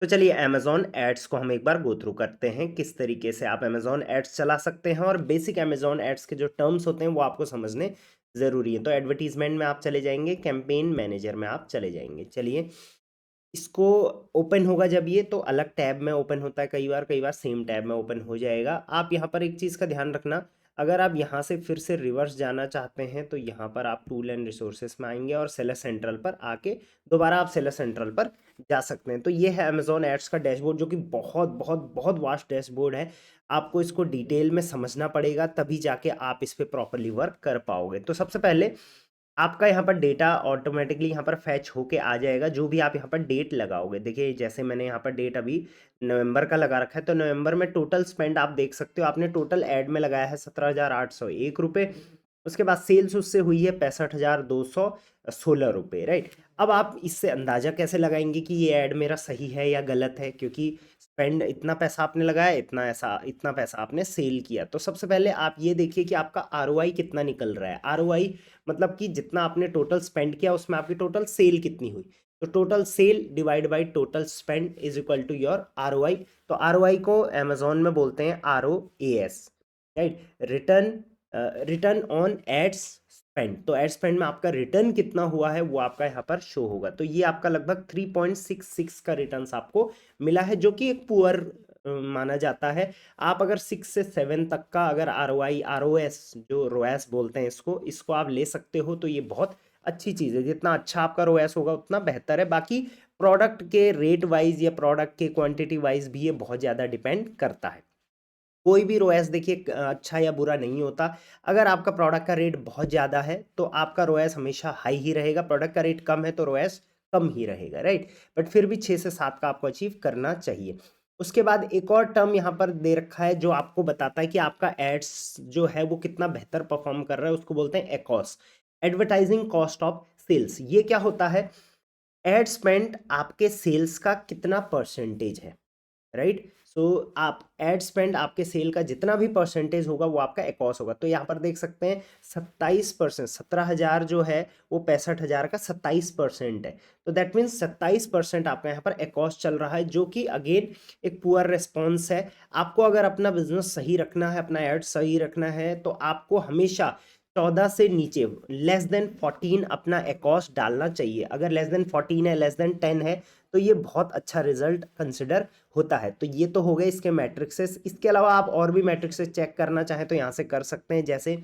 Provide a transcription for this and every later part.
तो चलिए Amazon ads को हम एक बार गो थ्रू करते हैं, किस तरीके से आप अमेज़न एड्स चला सकते हैं और बेसिक अमेज़न एड्स के जो टर्म्स होते हैं वो आपको समझने ज़रूरी है। तो एडवर्टाइज़मेंट में आप चले जाएँगे, कैंपेन मैनेजर में आप चले जाएँगे। चलिए इसको ओपन होगा जब ये तो अलग टैब में ओपन होता है कई बार सेम टैब में ओपन हो जाएगा। आप यहाँ पर एक चीज़ का ध्यान रखना, अगर आप यहाँ से फिर से रिवर्स जाना चाहते हैं तो यहाँ पर आप टूल एंड रिसोर्सेस में आएँगे और सेलर सेंट्रल पर आके दोबारा आप सेलर सेंट्रल पर जा सकते हैं। तो ये है अमेज़न एड्स का डैशबोर्ड जो कि बहुत वास्ट डैशबोर्ड है। आपको इसको डिटेल में समझना पड़ेगा तभी जाके आप इस पे प्रॉपर्ली वर्क कर पाओगे। तो सबसे पहले आपका यहाँ पर डेटा ऑटोमेटिकली यहाँ पर फैच होके आ जाएगा, जो भी आप यहाँ पर डेट लगाओगे। देखिए जैसे मैंने यहाँ पर डेट अभी नवंबर का लगा रखा है, तो नवंबर में टोटल स्पेंड आप देख सकते हो, आपने टोटल ऐड में लगाया है 17,801 रुपये। उसके बाद सेल्स उससे हुई है 65,216 रुपये, राइट। अब आप इससे अंदाज़ा कैसे लगाएंगे कि ये ऐड मेरा सही है या गलत है, क्योंकि स्पेंड इतना पैसा आपने लगाया, इतना पैसा आपने सेल किया। तो सबसे पहले आप ये देखिए कि आपका आरओआई कितना निकल रहा है। आरओआई मतलब कि जितना आपने टोटल स्पेंड किया उसमें आपकी टोटल सेल कितनी हुई। तो total sale divide by total spend is equal to your ROI. तो आरओआई को अमेजोन में बोलते हैं ROAS, right. Return return on ads spend. तो एड स्पेंड में आपका रिटर्न कितना हुआ है वो आपका यहाँ पर शो होगा। तो ये आपका लगभग 3.66 का रिटर्न आपको मिला है, जो कि एक पुअर माना जाता है। आप अगर 6 से 7 तक का अगर आरओआई आरओएस जो रोएस बोलते हैं इसको आप ले सकते हो तो ये बहुत अच्छी चीज़ है। जितना अच्छा आपका रोएस होगा उतना बेहतर है। बाकी प्रोडक्ट के रेट वाइज या प्रोडक्ट के क्वांटिटी वाइज भी ये बहुत ज़्यादा डिपेंड करता है। कोई भी रोएस देखिए अच्छा या बुरा नहीं होता। अगर आपका प्रोडक्ट का रेट बहुत ज़्यादा है तो आपका रोएस हमेशा हाई ही रहेगा, प्रोडक्ट का रेट कम है तो रोएस कम ही रहेगा, राइट। बट फिर भी 6 से 7 का आपको अचीव करना चाहिए। उसके बाद एक और टर्म यहाँ पर दे रखा है जो आपको बताता है कि आपका एड्स जो है वो कितना बेहतर परफॉर्म कर रहा है, उसको बोलते हैं एकॉस, एडवर्टाइजिंग कॉस्ट ऑफ सेल्स। ये क्या होता है? एड स्पेंड आपके सेल्स का कितना परसेंटेज है, राइट। सो आप एड स्पेंड आपके सेल का जितना भी परसेंटेज होगा वो आपका एकॉस होगा। तो यहाँ पर देख सकते हैं 27%, 17,000 जो है वो 65,000 का 27% है। तो दैट मीन्स 27% आपका यहाँ पर एकॉस चल रहा है, जो कि अगेन एक पुअर रिस्पॉन्स है। आपको अगर अपना बिजनेस सही रखना है, अपना एड सही रखना है, तो आपको हमेशा 14 से नीचे लेस देन 14 अपना एकॉस डालना चाहिए। अगर लेस देन 14 है, लेस देन 10 है, तो ये बहुत अच्छा रिजल्ट कंसिडर होता है। तो ये तो हो गए इसके मैट्रिक्सेस। इसके अलावा आप और भी मैट्रिक्सेस चेक करना चाहें तो यहाँ से कर सकते हैं। जैसे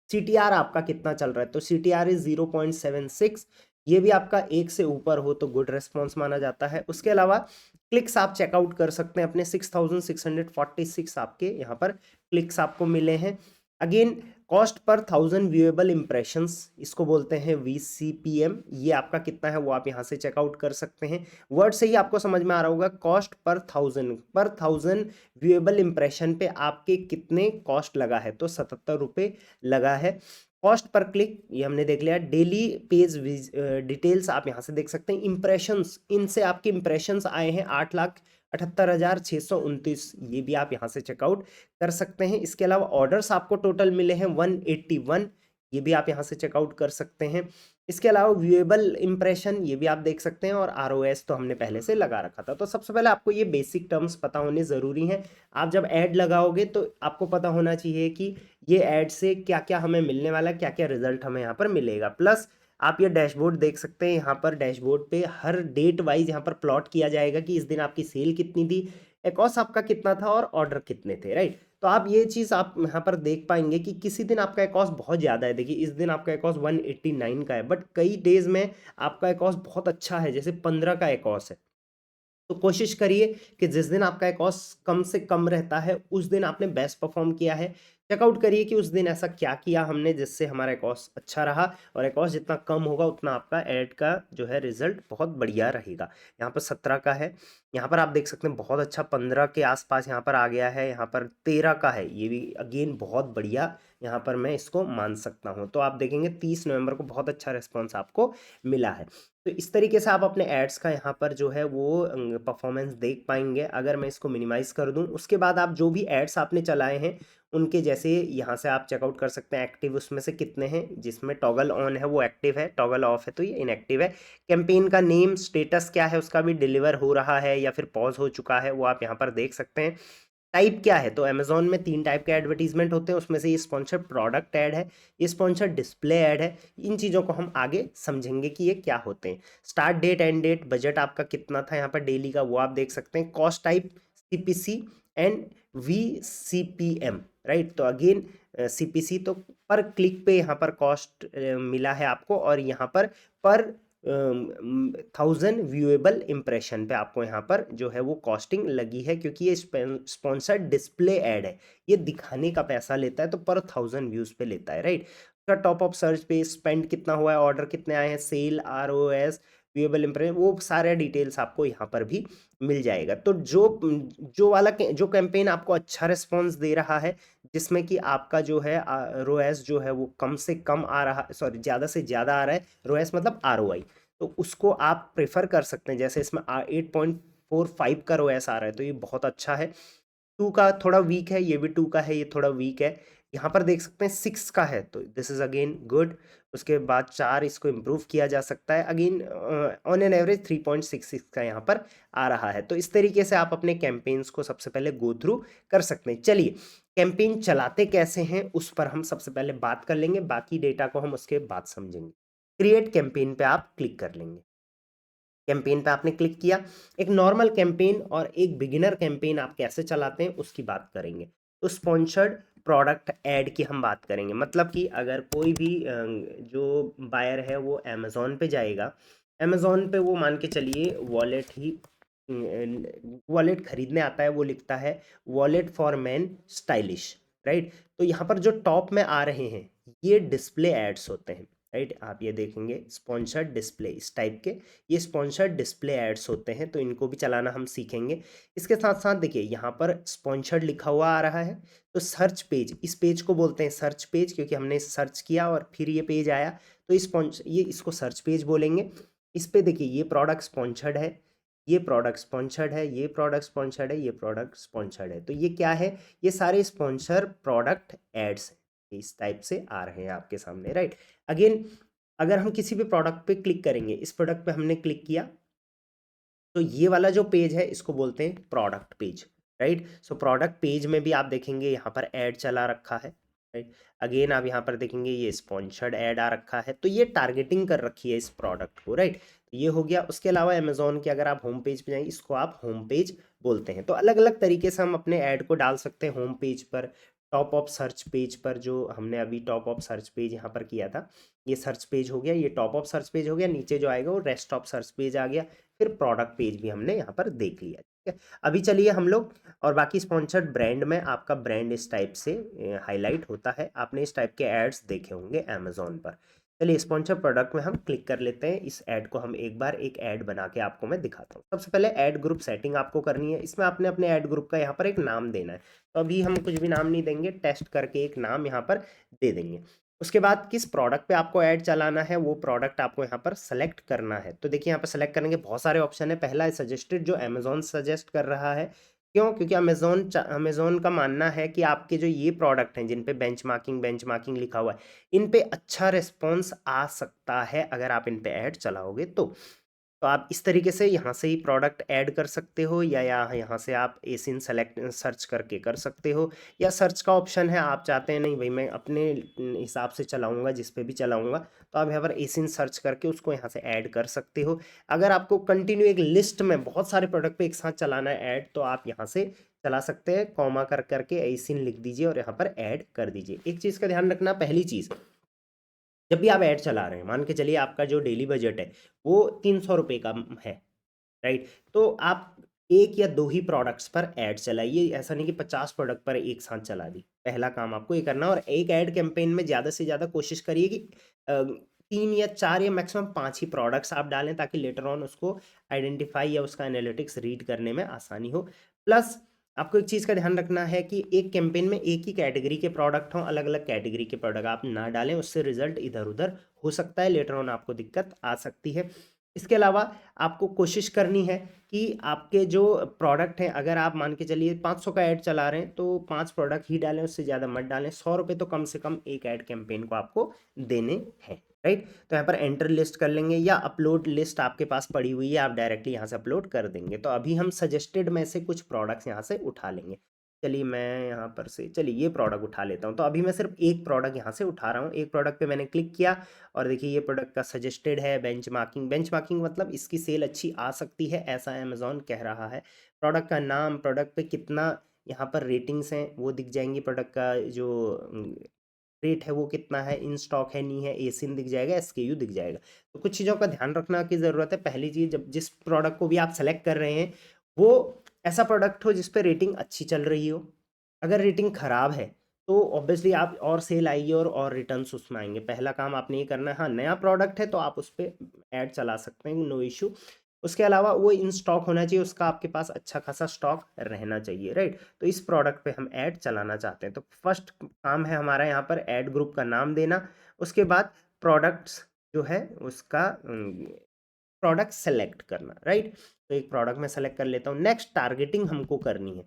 सीटीआर आपका कितना चल रहा है, तो सीटीआर इज 0.76। ये भी आपका 1 से ऊपर हो तो गुड रेस्पॉन्स माना जाता है। उसके अलावा क्लिक्स आप चेकआउट कर सकते हैं अपने 6,646 आपके यहाँ पर क्लिक्स आपको मिले हैं। Again cost per 1000 viewable impressions, इसको बोलते हैं VCPM। ये आपका कितना है वो आप यहाँ से चेकआउट कर सकते हैं। वर्ड से ही आपको समझ में आ रहा होगा। कॉस्ट पर 1000 व्यूएबल इंप्रेशन पे आपके कितने कॉस्ट लगा है, तो 77 रुपये लगा है। कॉस्ट पर क्लिक ये हमने देख लिया। डेली पेज डिटेल्स आप यहाँ से देख सकते हैं। इंप्रेशंस, इनसे आपके इंप्रेशंस आए हैं 8,78,629, ये भी आप यहाँ से चेकआउट कर सकते हैं। इसके अलावा ऑर्डर्स आपको टोटल मिले हैं 181, ये भी आप यहाँ से चेकआउट कर सकते हैं। इसके अलावा व्यूएबल इंप्रेशन ये भी आप देख सकते हैं, और आरओएस तो हमने पहले से लगा रखा था। तो सबसे पहले आपको ये बेसिक टर्म्स पता होने ज़रूरी हैं। आप जब ऐड लगाओगे तो आपको पता होना चाहिए कि ये ऐड से क्या क्या हमें मिलने वाला है, क्या क्या रिजल्ट हमें यहाँ पर मिलेगा। प्लस आप ये डैशबोर्ड देख सकते हैं, यहाँ पर डैशबोर्ड पे हर डेट वाइज यहाँ पर प्लॉट किया जाएगा कि इस दिन आपकी सेल कितनी थी, एकॉस आपका कितना था और ऑर्डर कितने थे, राइट। तो आप ये चीज़ आप यहाँ पर देख पाएंगे कि किसी दिन आपका एकॉस बहुत ज़्यादा है। देखिए इस दिन आपका एकॉस 189 का है, बट कई डेज में आपका एकॉस बहुत अच्छा है, जैसे 15 का एकॉस है। तो कोशिश करिए कि जिस दिन आपका एकॉस कम से कम रहता है उस दिन आपने बेस्ट परफॉर्म किया है। चेकआउट करिए कि उस दिन ऐसा क्या किया हमने जिससे हमारा एकॉस अच्छा रहा, और एकॉस जितना कम होगा उतना आपका ऐड का जो है रिजल्ट बहुत बढ़िया रहेगा। यहाँ पर 17 का है, यहाँ पर आप देख सकते हैं बहुत अच्छा 15 के आसपास यहाँ पर आ गया है। यहाँ पर 13 का है, ये भी अगेन बहुत बढ़िया यहाँ पर मैं इसको मान सकता हूँ। तो आप देखेंगे 30 नवंबर को बहुत अच्छा रिस्पॉन्स आपको मिला है। तो इस तरीके से आप अपने एड्स का यहाँ पर जो है वो परफॉर्मेंस देख पाएंगे। अगर मैं इसको मिनिमाइज़ कर दूं, उसके बाद आप जो भी एड्स आपने चलाए हैं उनके जैसे यहाँ से आप चेकआउट कर सकते हैं एक्टिव उसमें से कितने हैं, जिसमें टॉगल ऑन है वो एक्टिव है, टॉगल ऑफ है तो ये इनएक्टिव है। कैंपेन का नेम स्टेटस क्या है उसका भी, डिलीवर हो रहा है या फिर पॉज हो चुका है, वो आप यहाँ पर देख सकते हैं। टाइप क्या है, तो अमेजोन में 3 टाइप के एडवर्टीजमेंट होते हैं, उसमें से ये स्पॉन्सर प्रोडक्ट ऐड है, ये स्पॉन्सर डिस्प्ले ऐड है। इन चीज़ों को हम आगे समझेंगे कि ये क्या होते हैं। Start date, end date, budget आपका कितना था यहाँ पर डेली का वो आप देख सकते हैं। Cost type CPC and vCPM, right. तो अगेन सीपीसी तो पर क्लिक पे यहाँ पर कॉस्ट मिला है आपको, और यहाँ पर 1000 व्यूएबल इम्प्रेशन पे आपको यहाँ पर जो है वो कॉस्टिंग लगी है, क्योंकि ये स्पॉन्सर्ड डिस्प्ले ऐड है, ये दिखाने का पैसा लेता है तो पर 1000 व्यूज पे लेता है, राइट। उसका टॉप ऑफ सर्च पे स्पेंड कितना हुआ है, ऑर्डर कितने आए हैं, सेल, आरओएस, व्यूएबल इम्प्रेशन, वो सारे डिटेल्स आपको यहाँ पर भी मिल जाएगा। तो जो कैंपेन आपको अच्छा रिस्पॉन्स दे रहा है, जिसमें कि आपका जो है रोएस जो है वो कम से कम आ रहा, सॉरी ज़्यादा से ज़्यादा आ रहा है, रोएस मतलब आरओआई, तो उसको आप प्रेफर कर सकते हैं। जैसे इसमें 8.45 का रोएस आ रहा है तो ये बहुत अच्छा है। 2 का थोड़ा वीक है, ये भी 2 का है, ये थोड़ा वीक है। यहाँ पर देख सकते हैं 6 का है तो दिस इज अगेन गुड। उसके बाद 4, इसको इम्प्रूव किया जा सकता है। अगेन ऑन एन एवरेज 3.66 का यहाँ पर आ रहा है। तो इस तरीके से आप अपने कैंपेन्स को सबसे पहले गो थ्रू कर सकते हैं। चलिए कैंपेन चलाते कैसे हैं उस पर हम सबसे पहले बात कर लेंगे, बाकी डेटा को हम उसके बाद समझेंगे। क्रिएट कैंपेन पे आप क्लिक कर लेंगे। कैंपेन पे आपने क्लिक किया, एक नॉर्मल कैंपेन और एक बिगिनर कैंपेन आप कैसे चलाते हैं उसकी बात करेंगे। तो स्पॉन्सर्ड प्रोडक्ट ऐड की हम बात करेंगे, मतलब कि अगर कोई भी जो बायर है वो अमेज़ॉन पे जाएगा, अमेज़ॉन पे वो मान के चलिए वॉलेट खरीदने आता है, वो लिखता है wallet for man stylish, right. तो यहाँ पर जो टॉप में आ रहे हैं ये डिस्प्ले एड्स होते हैं, राइट। आप ये देखेंगे स्पॉन्सर्ड डिस्प्ले इस टाइप के, ये स्पॉन्सर्ड डिस्प्ले एड्स होते हैं, तो इनको भी चलाना हम सीखेंगे। इसके साथ साथ देखिए यहाँ पर स्पॉन्सर्ड लिखा हुआ आ रहा है, तो सर्च पेज, इस पेज को बोलते हैं सर्च पेज, क्योंकि हमने सर्च किया और फिर ये पेज आया, तो ये इसको सर्च पेज बोलेंगे। इस पे देखिए ये प्रोडक्ट स्पॉन्सर्ड है, ये प्रोडक्ट स्पॉन्सर्ड है, ये प्रोडक्ट स्पॉन्सर्ड है, ये प्रोडक्ट स्पॉन्सर्ड है, तो ये क्या है, ये सारे स्पॉन्सर प्रोडक्ट एड्स इस टाइप से आ रहे हैं आपके सामने, राइट। अगेन अगर हम किसी भी प्रोडक्ट पे क्लिक करेंगे, इस प्रोडक्ट पे हमने क्लिक किया, तो ये वाला जो पेज है इसको बोलते हैं product page, right. So product page में भी आप देखेंगे यहाँ पर ऐड चला रखा है, राइट। अगेन आप यहाँ पर देखेंगे ये स्पॉन्सर्ड ऐड आ रखा है, तो ये टारगेटिंग कर रखी है इस प्रोडक्ट को, राइट। ये हो गया। उसके अलावा अमेजोन के अगर आप होम पेज पे जाएंगे, इसको आप होम पेज बोलते हैं। तो अलग अलग तरीके से हम अपने ऐड को डाल सकते हैं होम पेज पर, टॉप ऑफ सर्च पेज पर, जो हमने अभी टॉप ऑफ सर्च पेज यहाँ पर किया था, ये सर्च पेज हो गया, ये टॉप ऑफ सर्च पेज हो गया, नीचे जो आएगा वो रेस्ट ऑफ सर्च पेज आ गया, फिर प्रोडक्ट पेज भी हमने यहाँ पर देख लिया, ठीक है। अभी चलिए हम लोग, और बाकी स्पॉन्सर्ड ब्रांड में आपका ब्रांड इस टाइप से हाईलाइट होता है, आपने इस टाइप के एड्स देखे होंगे अमेजोन पर। चलिए स्पॉन्सर प्रोडक्ट में हम क्लिक कर लेते हैं, इस ऐड को हम एक बार एक ऐड बना के आपको मैं दिखाता हूँ। सबसे पहले ऐड ग्रुप सेटिंग आपको करनी है, इसमें आपने अपने ऐड ग्रुप का यहाँ पर एक नाम देना है, तो अभी हम कुछ भी नाम नहीं देंगे, टेस्ट करके एक नाम यहाँ पर दे देंगे। उसके बाद किस प्रोडक्ट पे आपको ऐड चलाना है वो प्रोडक्ट आपको यहाँ पर सेलेक्ट करना है। तो देखिए यहाँ पर सेलेक्ट करने के बहुत सारे ऑप्शन है। पहला है सजेस्टेड, जो अमेजोन सजेस्ट कर रहा है। क्यों? क्योंकि अमेजोन का मानना है कि आपके जो ये प्रोडक्ट हैं जिन पे बेंचमार्किंग लिखा हुआ है, इन पे अच्छा रिस्पॉन्स आ सकता है अगर आप इन पे ऐड चलाओगे तो आप इस तरीके से यहाँ से ही प्रोडक्ट ऐड कर सकते हो, या यहाँ से आप एसिन सेलेक्ट सर्च करके कर सकते हो, या सर्च का ऑप्शन है, आप चाहते हैं नहीं भाई मैं अपने हिसाब से चलाऊंगा, जिस पे भी चलाऊंगा, तो आप यहाँ पर एसिन सर्च करके उसको यहाँ से ऐड कर सकते हो। अगर आपको कंटिन्यू एक लिस्ट में बहुत सारे प्रोडक्ट पे एक साथ चलाना है ऐड, तो आप यहाँ से चला सकते हैं, कॉमा कर करके एसिन लिख दीजिए और यहाँ पर ऐड कर दीजिए। एक चीज़ का ध्यान रखना, पहली चीज़, जब भी आप ऐड चला रहे हैं, मान के चलिए आपका जो डेली बजट है वो 300 रुपये का है, राइट। तो आप एक या दो ही प्रोडक्ट्स पर ऐड चलाइए, ऐसा नहीं कि 50 प्रोडक्ट पर एक साथ चला दी। पहला काम आपको ये करना, और एक ऐड कैंपेन में ज़्यादा से ज़्यादा कोशिश करिए कि 3 या 4 या मैक्सिमम 5 ही प्रोडक्ट्स आप डालें, ताकि लेटर ऑन उसको आइडेंटिफाई या उसका एनालिटिक्स रीड करने में आसानी हो। प्लस आपको एक चीज़ का ध्यान रखना है कि एक कैंपेन में एक ही कैटेगरी के प्रोडक्ट हों, अलग अलग कैटेगरी के प्रोडक्ट आप ना डालें, उससे रिजल्ट इधर उधर हो सकता है, लेटर ऑन आपको दिक्कत आ सकती है। इसके अलावा आपको कोशिश करनी है कि आपके जो प्रोडक्ट हैं, अगर आप मान के चलिए 500 का ऐड चला रहे हैं तो 5 प्रोडक्ट ही डालें, उससे ज़्यादा मत डालें। 100 रुपये तो कम से कम एक ऐड कैंपेन को आपको देने हैं, राइट। तो यहाँ पर एंटर लिस्ट कर लेंगे या अपलोड लिस्ट आपके पास पड़ी हुई है, आप डायरेक्टली यहाँ से अपलोड कर देंगे। तो अभी हम सजेस्टेड में से कुछ प्रोडक्ट्स यहाँ से उठा लेंगे। चलिए मैं यहाँ पर से चलिए ये प्रोडक्ट उठा लेता हूँ। तो अभी मैं सिर्फ एक प्रोडक्ट यहाँ से उठा रहा हूँ। एक प्रोडक्ट पे मैंने क्लिक किया और देखिए ये प्रोडक्ट का सजेस्टेड है। बेंचमार्किंग मतलब इसकी सेल अच्छी आ सकती है, ऐसा अमेजोन कह रहा है। प्रोडक्ट का नाम, प्रोडक्ट पे कितना यहाँ पर रेटिंग्स हैं वो दिख जाएंगी, प्रोडक्ट का जो रेट है वो कितना है, इन स्टॉक है नहीं है, एसिन दिख जाएगा, एसकेयू दिख जाएगा। तो कुछ चीज़ों का ध्यान रखना की ज़रूरत है। पहली चीज़, जब जिस प्रोडक्ट को भी आप सेलेक्ट कर रहे हैं वो ऐसा प्रोडक्ट हो जिस पे रेटिंग अच्छी चल रही हो। अगर रेटिंग ख़राब है तो ऑब्वियसली आप और सेल आएगी और रिटर्न्स उसमें आएंगे। पहला काम आपने ये करना है। हाँ, नया प्रोडक्ट है तो आप उस पर ऐड चला सकते हैं, नो इशू। उसके अलावा वो इन स्टॉक होना चाहिए, उसका आपके पास अच्छा खासा स्टॉक रहना चाहिए, राइट। तो इस प्रोडक्ट पे हम ऐड चलाना चाहते हैं तो फर्स्ट काम है हमारा यहाँ पर ऐड ग्रुप का नाम देना। उसके बाद प्रोडक्ट्स जो है उसका प्रोडक्ट सेलेक्ट करना, राइट। तो एक प्रोडक्ट मैं सेलेक्ट कर लेता हूँ। नेक्स्ट टारगेटिंग हमको करनी है।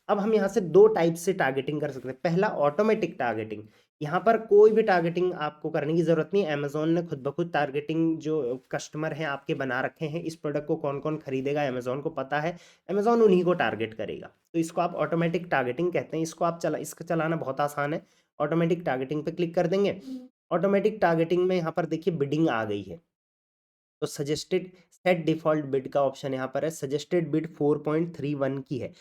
अब हम यहाँ से दो टाइप से टारगेटिंग कर सकते हैं। पहला ऑटोमेटिक टारगेटिंग, यहाँ पर कोई भी टारगेटिंग आपको करने की जरूरत नहीं। अमेजोन ने खुद ब खुद टारगेटिंग जो कस्टमर हैं आपके बना रखे हैं। इस प्रोडक्ट को कौन कौन खरीदेगा अमेजोन को पता है, अमेजोन उन्हीं को टारगेट करेगा। तो इसको आप ऑटोमेटिक टारगेटिंग कहते हैं। इसको आप इसका चलाना बहुत आसान है। ऑटोमेटिक टारगेटिंग पे क्लिक कर देंगे। ऑटोमेटिक टारगेटिंग में यहाँ पर देखिए बिडिंग आ गई है। तो सजेस्टेड सेट डिफॉल्ट बिड का ऑप्शन यहाँ पर है। सजेस्टेड बिड 4.31 की है।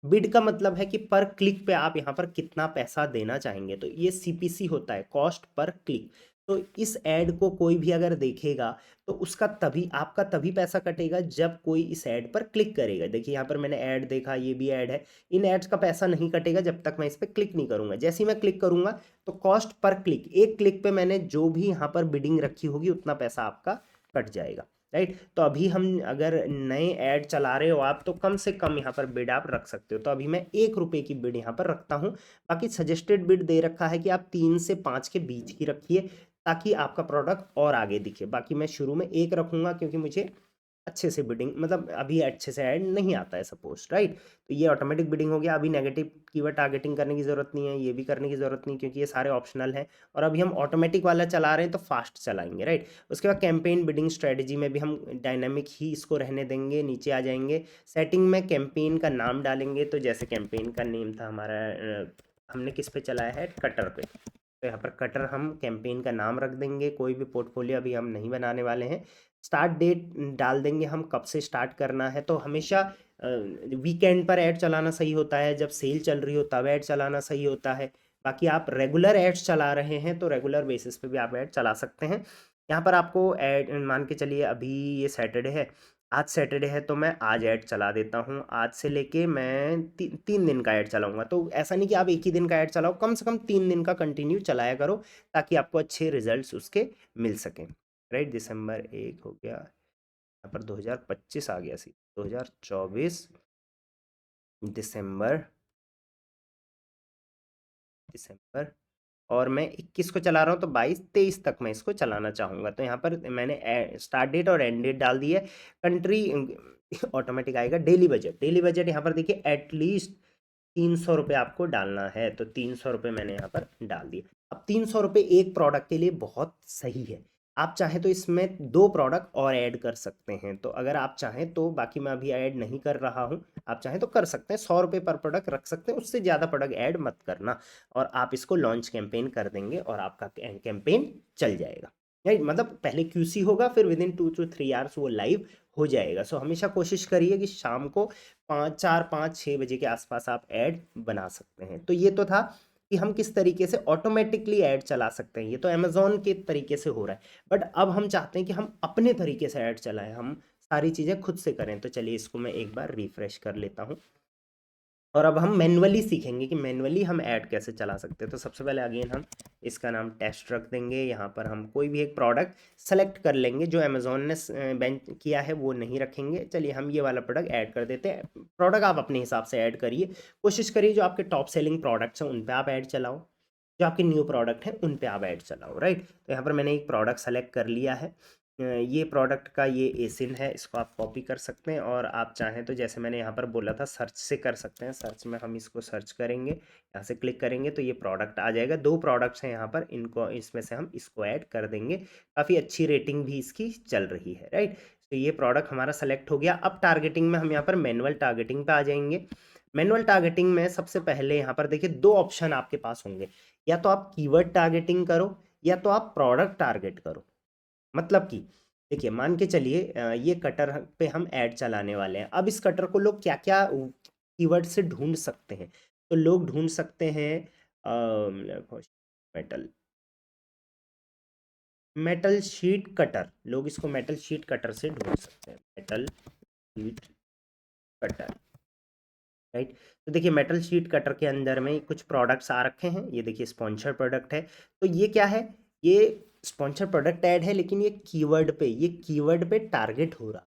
बिड का मतलब है कि पर क्लिक पे आप यहाँ पर कितना पैसा देना चाहेंगे। तो ये सीपीसी होता है, कॉस्ट पर क्लिक। तो इस ऐड को कोई भी अगर देखेगा तो उसका तभी आपका तभी पैसा कटेगा जब कोई इस ऐड पर क्लिक करेगा। देखिए यहाँ पर मैंने ऐड देखा, ये भी ऐड है। इन एड्स का पैसा नहीं कटेगा जब तक मैं इस पर क्लिक नहीं करूंगा। जैसे ही मैं क्लिक करूंगा तो कॉस्ट पर क्लिक, एक क्लिक पे मैंने जो भी यहाँ पर बिडिंग रखी होगी उतना पैसा आपका कट जाएगा, राइट। तो अभी हम अगर नए ऐड चला रहे हो आप तो कम से कम यहाँ पर बिड आप रख सकते हो। तो अभी मैं 1 रुपये की बिड यहाँ पर रखता हूँ। बाकी सजेस्टेड बिड दे रखा है कि आप 3 से 5 के बीच ही रखिए ताकि आपका प्रोडक्ट और आगे दिखे। बाकी मैं शुरू में 1 रखूंगा क्योंकि मुझे अच्छे से बिडिंग मतलब अभी अच्छे से ऐड नहीं आता है सपोज, राइट। तो ये ऑटोमेटिक बिडिंग हो गया। अभी नेगेटिव कीवर्ड टारगेटिंग करने की ज़रूरत नहीं है, ये भी करने की ज़रूरत नहीं क्योंकि ये सारे ऑप्शनल हैं। और अभी हम ऑटोमेटिक वाला चला रहे हैं तो फास्ट चलाएंगे, राइट। उसके बाद कैंपेन बिडिंग स्ट्रेटजी में भी हम डायनामिक ही इसको रहने देंगे। नीचे आ जाएंगे, सेटिंग में कैंपेन का नाम डालेंगे। तो जैसे कैंपेन का नेम था हमारा, हमने किस पे चलाया है, कटर पे। तो यहाँ पर कटर हम कैंपेन का नाम रख देंगे। कोई भी पोर्टफोलियो अभी हम नहीं बनाने वाले हैं। स्टार्ट डेट डाल देंगे हम, कब से स्टार्ट करना है। तो हमेशा वीकेंड पर ऐड चलाना सही होता है, जब सेल चल रही हो तब ऐड चलाना सही होता है। बाकी आप रेगुलर एड्स चला रहे हैं तो रेगुलर बेसिस पे भी आप ऐड चला सकते हैं। यहाँ पर आपको ऐड मान के चलिए अभी ये सैटरडे है, आज सैटरडे है तो मैं आज ऐड चला देता हूँ। आज से लेके मैं 3 दिन का ऐड चलाऊंगा। तो ऐसा नहीं कि आप एक ही दिन का ऐड चलाओ, कम से कम 3 दिन का कंटिन्यू चलाया करो ताकि आपको अच्छे रिजल्ट्स उसके मिल सकें, राइट। दिसंबर 1 हो गया, यहाँ पर 2025 आ गया सी, 2024 दिसंबर दिसंबर और मैं 21 को चला रहा हूँ तो 22-23 तक मैं इसको चलाना चाहूँगा। तो यहाँ पर मैंने स्टार्ट डेट और एंड डेट डाल दी है। कंट्री ऑटोमेटिक आएगा। डेली बजट यहाँ पर देखिए एटलीस्ट 300 रुपये आपको डालना है। तो 300 रुपये मैंने यहाँ पर डाल दिए। अब 300 रुपये एक प्रोडक्ट के लिए बहुत सही है। आप चाहें तो इसमें 2 प्रोडक्ट और ऐड कर सकते हैं। तो अगर आप चाहें तो, बाकी मैं अभी ऐड नहीं कर रहा हूँ, आप चाहें तो कर सकते हैं। 100 रुपये पर प्रोडक्ट रख सकते हैं, उससे ज़्यादा प्रोडक्ट ऐड मत करना। और आप इसको लॉन्च कैंपेन कर देंगे और आपका कैंपेन चल जाएगा, राइट। मतलब पहले क्यूसी होगा, फिर विद इन 2 to 3 आवर्स वो लाइव हो जाएगा। सो हमेशा कोशिश करिए कि शाम को 4-5-6 बजे के आसपास आप ऐड बना सकते हैं। तो ये तो था कि हम किस तरीके से ऑटोमेटिकली ऐड चला सकते हैं। ये तो अमेजोन के तरीके से हो रहा है, बट अब हम चाहते हैं कि हम अपने तरीके से ऐड चलाएं, हम सारी चीज़ें खुद से करें। तो चलिए इसको मैं एक बार रिफ्रेश कर लेता हूँ और अब हम मैनुअली सीखेंगे कि मैनुअली हम ऐड कैसे चला सकते हैं। तो सबसे पहले अगेन हम इसका नाम टेस्ट रख देंगे। यहाँ पर हम कोई भी एक प्रोडक्ट सेलेक्ट कर लेंगे, जो अमेजोन ने बेंच किया है वो नहीं रखेंगे। चलिए हम ये वाला प्रोडक्ट ऐड कर देते हैं। प्रोडक्ट आप अपने हिसाब से ऐड करिए, कोशिश करिए जो आपके टॉप सेलिंग प्रोडक्ट्स हैं उन पर आप ऐड चलाओ, जो आपके न्यू प्रोडक्ट हैं उन पे आप ऐड चलाओ, राइट। तो यहाँ पर मैंने एक प्रोडक्ट सेलेक्ट कर लिया है। ये प्रोडक्ट का ये एसिन है, इसको आप कॉपी कर सकते हैं और आप चाहें तो जैसे मैंने यहाँ पर बोला था सर्च से कर सकते हैं। सर्च में हम इसको सर्च करेंगे, यहाँ से क्लिक करेंगे तो ये प्रोडक्ट आ जाएगा। 2 प्रोडक्ट्स हैं यहाँ पर, इनको इसमें से हम इसको ऐड कर देंगे। काफ़ी अच्छी रेटिंग भी इसकी चल रही है, राइट। तो ये प्रोडक्ट हमारा सेलेक्ट हो गया। अब टारगेटिंग में हम यहाँ पर मैनुअल टारगेटिंग पे आ जाएंगे। मैनुअल टारगेटिंग में सबसे पहले यहाँ पर देखिए 2 ऑप्शन आपके पास होंगे, या तो आप कीवर्ड टारगेटिंग करो या तो आप प्रोडक्ट टारगेट करो। मतलब कि देखिए मान के चलिए ये कटर पे हम ऐड चलाने वाले हैं। अब इस कटर को लोग क्या क्या कीवर्ड से ढूंढ सकते हैं, तो लोग ढूंढ सकते हैं मेटल मेटल शीट कटर। लोग इसको मेटल शीट कटर से ढूंढ सकते हैं, मेटल शीट कटर, राइट। तो देखिए मेटल शीट कटर के अंदर में कुछ प्रोडक्ट्स आ रखे हैं। ये देखिए स्पॉन्सर प्रोडक्ट है। तो ये क्या है, ये स्पॉन्सर प्रोडक्ट ऐड है, लेकिन ये कीवर्ड पे टारगेट हो रहा,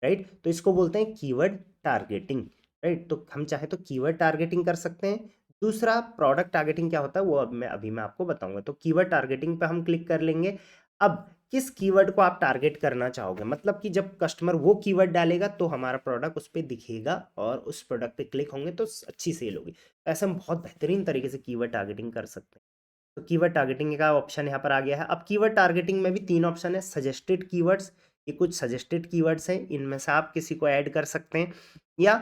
राइट। तो इसको बोलते हैं कीवर्ड टारगेटिंग, राइट। तो हम चाहे तो कीवर्ड टारगेटिंग कर सकते हैं। दूसरा प्रोडक्ट टारगेटिंग क्या होता है वो अभी मैं आपको बताऊंगा। तो कीवर्ड टारगेटिंग पे हम क्लिक कर लेंगे। अब किस कीवर्ड को आप टारगेट करना चाहोगे, मतलब कि जब कस्टमर वो कीवर्ड डालेगा तो हमारा प्रोडक्ट उस पर दिखेगा और उस प्रोडक्ट पे क्लिक होंगे तो अच्छी सेल होगी। तो ऐसे हम बहुत बेहतरीन तरीके से कीवर्ड टारगेटिंग कर सकते हैं। तो कीवर्ड टारगेटिंग का ऑप्शन यहाँ पर आ गया है। अब कीवर्ड टारगेटिंग में भी 3 ऑप्शन है। सजेस्टेड कीवर्ड्स, ये कुछ सजेस्टेड कीवर्ड्स हैं, इनमें से आप किसी को ऐड कर सकते हैं या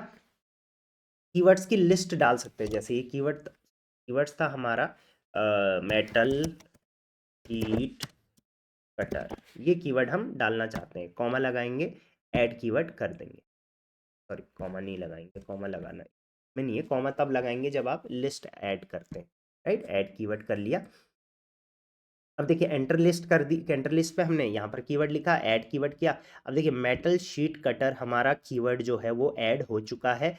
कीवर्ड्स की लिस्ट डाल सकते हैं। जैसे ये कीवर्ड्स था हमारा मेटल शीट कटर, ये कीवर्ड हम डालना चाहते हैं। कॉमा लगाएंगे, ऐड कीवर्ड कर देंगे। सॉरी कॉमा नहीं लगाएंगे, कॉमा लगाना में नहीं है, कॉमा तब लगाएंगे जब आप लिस्ट ऐड करते हैं, राइट। ऐड कीवर्ड कर लिया। अब देखिए एंटर लिस्ट कर दी। एंटर लिस्ट पे हमने यहाँ पर कीवर्ड लिखा, ऐड कीवर्ड किया। अब देखिए मेटल शीट कटर हमारा कीवर्ड जो है वो ऐड हो चुका है।